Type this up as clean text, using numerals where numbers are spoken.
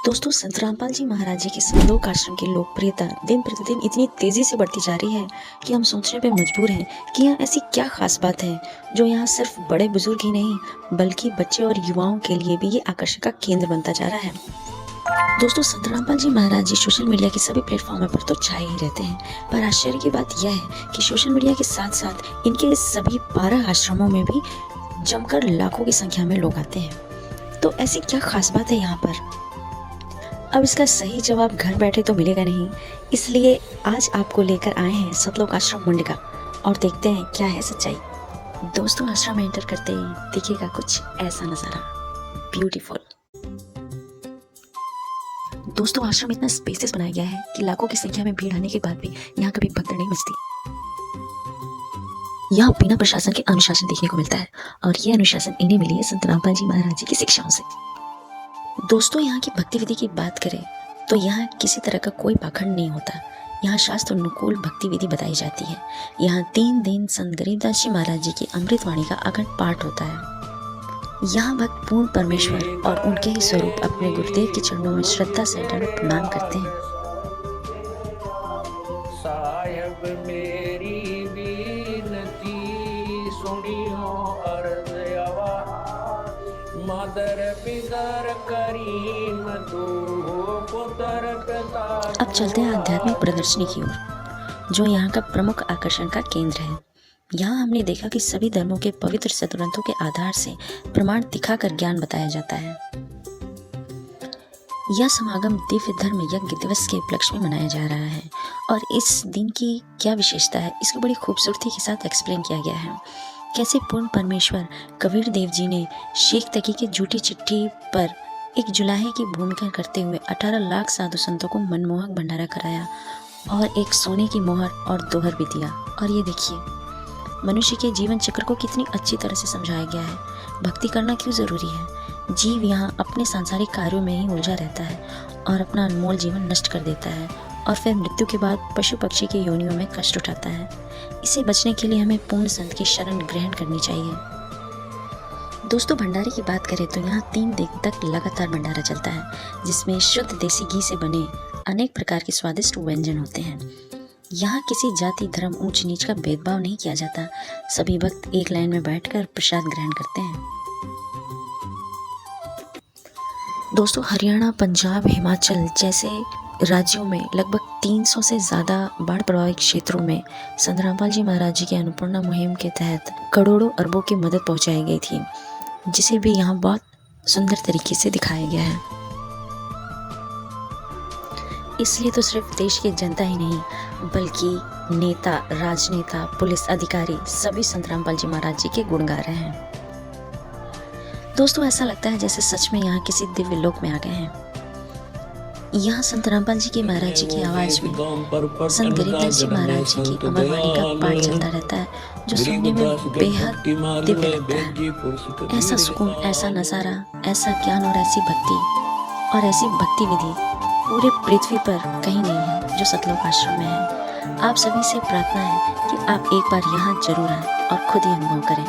दोस्तों, संत रामपाल जी महाराज जी के संतलोक आश्रम की लोकप्रियता दिन प्रतिदिन इतनी तेजी से बढ़ती जा रही है कि हम सोचने पे मजबूर हैं कि यहाँ ऐसी क्या खास बात है जो यहाँ सिर्फ बड़े बुजुर्ग ही नहीं बल्कि बच्चे और युवाओं के लिए भी ये आकर्षण का केंद्र बनता जा रहा है। दोस्तों, संत रामपाल जी महाराज जी सोशल मीडिया के सभी प्लेटफॉर्म पर तो छाए ही रहते हैं, पर आश्चर्य की बात यह है कि सोशल मीडिया के साथ साथ इनके सभी 12 आश्रमों में भी जमकर लाखों की संख्या में लोग आते हैं। तो ऐसी क्या खास बात है यहाँ पर? अब इसका सही जवाब घर बैठे तो मिलेगा नहीं, इसलिए आज आपको लेकर आए हैं सतलोक आश्रम मुंडका और देखते हैं क्या है सच्चाई। दोस्तों, आश्रम में एंटर करते ही दिखेगा कुछ ऐसा नजारा, ब्यूटीफुल। दोस्तों, आश्रम इतना स्पेसियस बनाया गया है कि लाखों की संख्या में भीड़ आने के बाद भी यहाँ कभी भगदड़ नहीं मचती। यहाँ बिना प्रशासन के अनुशासन देखने को मिलता है और ये अनुशासन इन्हें मिली है संत रामपाल जी महाराज जी की शिक्षाओं से। दोस्तों, यहाँ की भक्ति विधि की बात करें तो यहाँ किसी तरह का कोई पाखंड नहीं होता। यहाँ शास्त्र अनुकूल भक्ति विधि बताई जाती है। यहाँ 3 दिन संत गरीबदास जी महाराज जी की अमृतवाणी का अखंड पाठ होता है। यहाँ भक्त पूर्ण परमेश्वर और उनके ही स्वरूप अपने गुरुदेव के चरणों में श्रद्धा से दंड प्रणाम करते हैं। साहिब मेरी बीनती सुनियो अर्ज आवा मदर पितर करीम तू पुत्र पिता। अब चलते हैं आध्यात्मिक प्रदर्शनी की ओर, जो यहाँ का प्रमुख आकर्षण का केंद्र है। यहाँ हमने देखा कि सभी धर्मों के पवित्र सतग्रंथों के आधार से प्रमाण दिखाकर ज्ञान बताया जाता है। यह समागम दिव्य धर्म यज्ञ दिवस के उपलक्ष्य में मनाया जा रहा है और इस दिन की क्या विशेषता है इसको बड़ी खूबसूरती के साथ एक्सप्लेन किया गया है। कैसे पूर्ण परमेश्वर कबीर देव जी ने शेख तकी की झूठी चिट्ठी पर एक जुलाहे की भूमिका करते हुए 18 लाख साधु संतों को मनमोहक भंडारा कराया और एक सोने की मोहर और दोहर भी दिया। और ये देखिए, मनुष्य के जीवन चक्र को कितनी अच्छी तरह से समझाया गया है। भक्ति करना क्यों जरूरी है। जीव यहाँ अपने सांसारिक कार्यों में ही उलझा रहता है और अपना अनमोल जीवन नष्ट कर देता है और फिर मृत्यु के बाद पशु पक्षी की योनियों में कष्ट उठाता है। इसे बचने के लिए हमें पूर्ण संत की शरण ग्रहण करनी चाहिए। दोस्तों, भंडारे की बात करें तो यहाँ 3 दिन तक लगातार भंडारा चलता है, जिसमें शुद्ध देसी घी से बने अनेक प्रकार के स्वादिष्ट व्यंजन होते हैं। यहाँ किसी जाति धर्म ऊंच नीच का भेदभाव नहीं किया जाता। सभी भक्त एक लाइन में बैठकर प्रसाद ग्रहण करते हैं। दोस्तों, हरियाणा, पंजाब, हिमाचल जैसे राज्यों में लगभग 300 से ज़्यादा बाढ़ प्रभावित क्षेत्रों में संत रामपाल जी महाराज जी की अन्नपूर्णा मुहिम के तहत करोड़ों अरबों की मदद पहुंचाई गई थी, जिसे भी यहाँ बहुत सुंदर तरीके से दिखाया गया है। इसलिए तो सिर्फ देश की जनता ही नहीं बल्कि नेता, राजनेता, पुलिस अधिकारी सभी संत रामपाल जी महाराज जी के गुण गा रहे हैं। दोस्तों, ऐसा लगता है जैसे सच में यहाँ किसी दिव्य लोक में आ गए हैं। यहाँ संत रामपाल जी के महाराज जी की आवाज में संत गरीबदास जी महाराज जी की अमरवाणी का पाठ चलता रहता है, जो सुनने में बेहद दिव्य लगता है। ऐसा सुकून, ऐसा नज़ारा, ऐसा ज्ञान और ऐसी भक्ति और ऐसी भक्ति विधि पूरे पृथ्वी पर कहीं नहीं है जो सतलोक आश्रम में है। आप सभी से प्रार्थना है कि आप एक बार यहाँ जरूर आएं और खुद ही अनुभव करें।